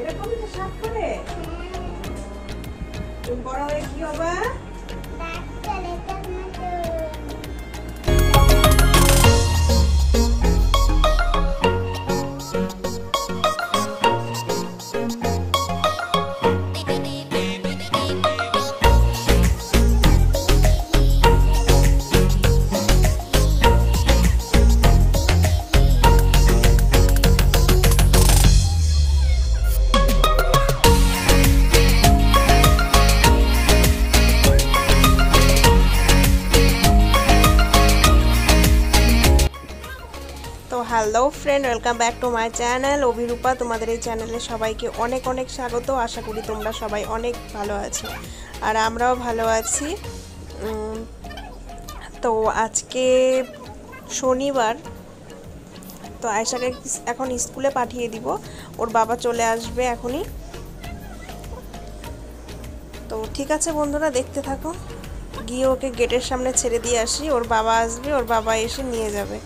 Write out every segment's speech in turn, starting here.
এরকমই তো সাত করে তুমি বড় হয়ে কি হবে? তো hello friend, welcome back to my channel Abhirupa. তোমাদের এই চ্যানেলে সবাইকে অনেক অনেক স্বাগত। আশা করি তোমরা সবাই অনেক ভালো আছো আর আমরাও ভালো আছি। তো আজকে শনিবার, তো আয়েশাকে এখন স্কুলে পাঠিয়ে দিব, ওর বাবা চলে আসবে এখনই। তো ঠিক আছে বন্ধুরা, দেখতে থাকো, গিয়ে ওকে গেটের সামনে ছেড়ে দিয়ে আসি। ওর বাবা আসবে, ওর বাবা এসে নিয়ে যাবে।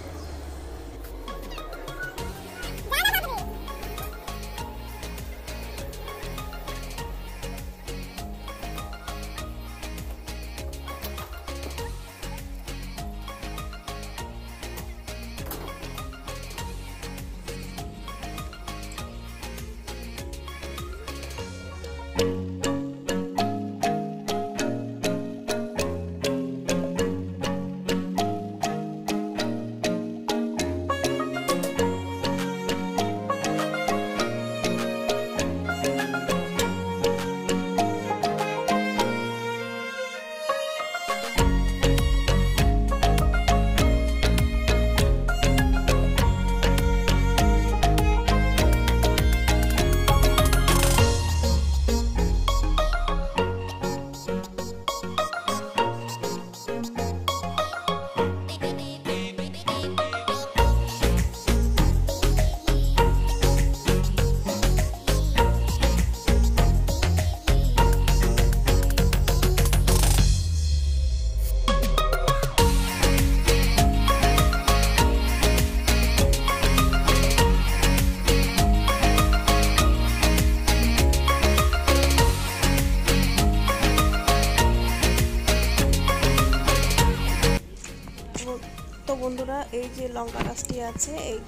তো বন্ধুরা, এই যে লঙ্কা গাছটি আছে, এই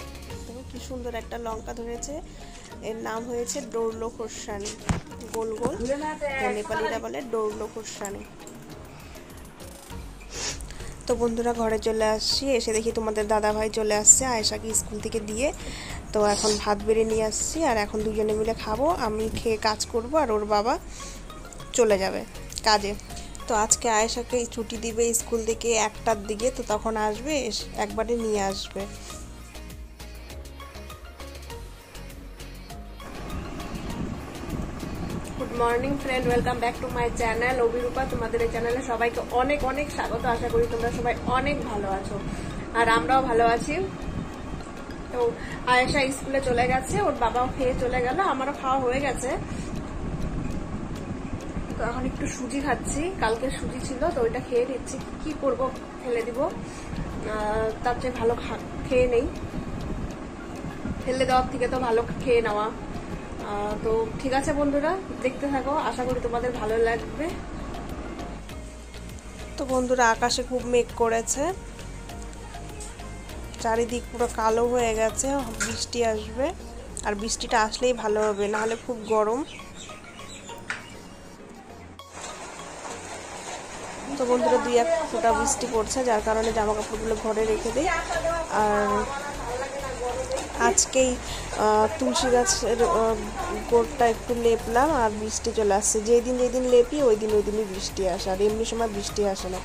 দেখো কি সুন্দর একটা লঙ্কা ধরেছে। এর নাম হয়েছে ডৌরলো খোরসানি, গোল গোল, নেপালিরা বলে ডৌরলো খোরসানি। তো বন্ধুরা, ঘরে চলে আসছি, এসে দেখি তোমাদের দাদা ভাই চলে আসছে আয়েশাকে স্কুল থেকে দিয়ে। তো এখন ভাত বেড়ে নিয়ে আসছি আর এখন দুজনে মিলে খাবো। আমি খেয়ে কাজ করব আর ওর বাবা চলে যাবে কাজে। তো আজকে আয়েশাকে ছুটি দিবে স্কুল থেকে 1টার দিকে, তো তখন আসবে, একবারে নিয়ে আসবে। Good morning friend, welcome back to my channel Abhirupa. তোমাদের এই চ্যানেলে সবাইকে অনেক অনেক স্বাগত। আশা করি তোমরা সবাই অনেক ভালো আছো আর আমরাও ভালো আছি। তো আয়েশা স্কুলে চলে গেছে, ওর বাবাও খেয়ে চলে গেল, আমারও খাওয়া হয়ে গেছে। তো এখন একটু সুজি খাচ্ছি, কালকে সুজি ছিল তো ওইটা খেয়ে নিচ্ছি। কি করব, ফেলে দিব, তার চেয়ে ভালো খেয়ে নেই, ফেলে দেওয়ার থেকে তো ভালো খেয়ে নেওয়া। তো ঠিক আছে বন্ধুরা, দেখতে থাকো, আশা করি তোমাদের ভালো লাগবে। তো বন্ধুরা, আকাশে খুব মেঘ করেছে, চারিদিক পুরো কালো হয়ে গেছে, বৃষ্টি আসবে। আর বৃষ্টিটা আসলেই ভালো হবে, নাহলে খুব গরম। তো বন্ধুরা, 2-1 ফোঁটা বৃষ্টি পড়ছে, যার কারণে জামা কাপড়গুলো ঘরে রেখে দিই। আর আজকেই তুলসী গাছের গোড়টা একটু লেপলাম আর বৃষ্টি চলে আসছে। যেদিন লেপি ওই দিনই বৃষ্টি আসে, আর এমনি সময় বৃষ্টি আসে না।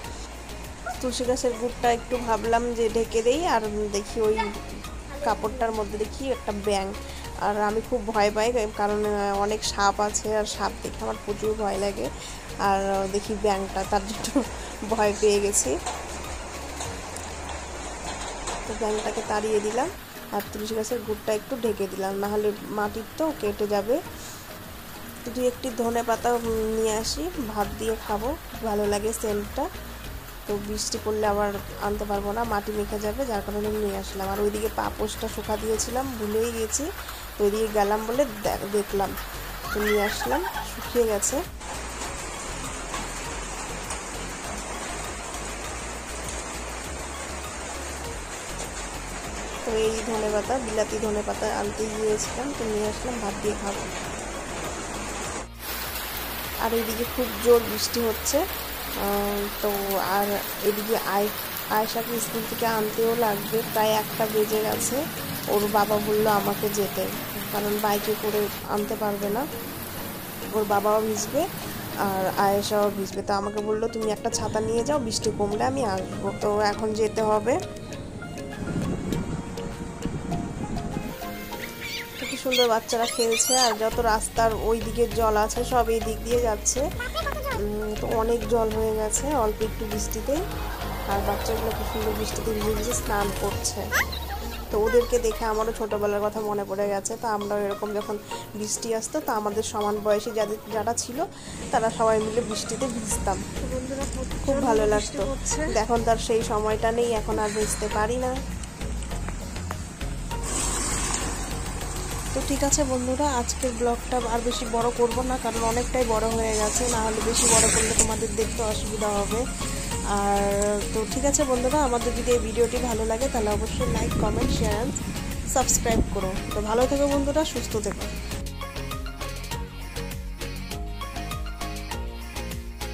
তুলসী গাছের গুড়টা একটু ভাবলাম যে ঢেকে দেই, আর দেখি ওই কাপড়টার মধ্যে দেখি একটা ব্যাঙ। আর আমি খুব ভয় পাই, কারণ অনেক সাপ আছে, আর সাপ দেখে আমার প্রচুর ভয় লাগে। আর দেখি ব্যাঙটা, তার জন্য ভয় পেয়ে গেছি। তো ব্যাঙটাকে তাড়িয়ে দিলাম আর তুলসী গাছের গুড়টা একটু ঢেকে দিলাম, নাহলে মাটির তো কেটে যাবে। 2-1টি ধনে পাতা নিয়ে আসি, ভাত দিয়ে খাবো, ভালো লাগে সেন্টটা। তো বৃষ্টি পড়লে আবার আনতে পারবো না, মাটি মেখে যাবে, যার কারণে নিয়ে আসলাম। আর ওইদিকে পাপোশটা শুকা দিয়েছিলাম, ভুলেই গেছি, তো ওইদিকে গেলাম বলে দেখলাম, তো নিয়ে আসলাম, শুকিয়ে গেছে। তো এই ধনেপাতা, বিলাতি ধনেপাতা আনতে গিয়েছিলাম, তো নিয়ে আসলাম, ভাত দিয়ে খাবো। আর এইদিকে খুব জোর বৃষ্টি হচ্ছে। তো আর এদিকে আয়েশাকে স্কুল থেকে আনতেও লাগবে, প্রায় 1টা বেজে গেছে। ওর বাবা বললো আমাকে যেতে, কারণ বাইকে করে আনতে পারবে না, ওর বাবাও ভিজবে আর আয়েশাও ভিজবে। তো আমাকে বললো তুমি একটা ছাতা নিয়ে যাও, বৃষ্টি কমলে আমি আসবো। তো এখন যেতে হবে। কি সুন্দর বাচ্চারা খেলছে, আর যত রাস্তার ওই দিকে জল আছে সব এই দিক দিয়ে যাচ্ছে। তো অনেক জল হয়ে গেছে অল্প একটু বৃষ্টিতেই। আর বাচ্চাগুলো খুব সুন্দর বৃষ্টিতে ভিজে ভিজে স্নান করছে। তো ওদেরকে দেখে আমারও ছোটোবেলার কথা মনে পড়ে গেছে। তো আমরাও এরকম যখন বৃষ্টি আসতো, তো আমাদের সমান বয়সী যারা ছিল তারা সবাই মিলে বৃষ্টিতে ভিজতাম, খুব ভালো লাগতো। এখন তার সেই সময়টা নেই, এখন আর ভিজতে পারি না। তো ঠিক আছে বন্ধুরা, আজকের ব্লগটা আর বেশি বড় করব না, কারণ অনেকটাই বড় হয়ে গেছে, না হলে বেশি বড় করলে তোমাদের দেখতে অসুবিধা হবে। আর তো ঠিক আছে বন্ধুরা, আমাদের যদি এই ভিডিওটি ভালো লাগে তাহলে অবশ্যই like, comment, share and subscribe করো। তো ভালো থেকো বন্ধুরা, সুস্থ থেকো।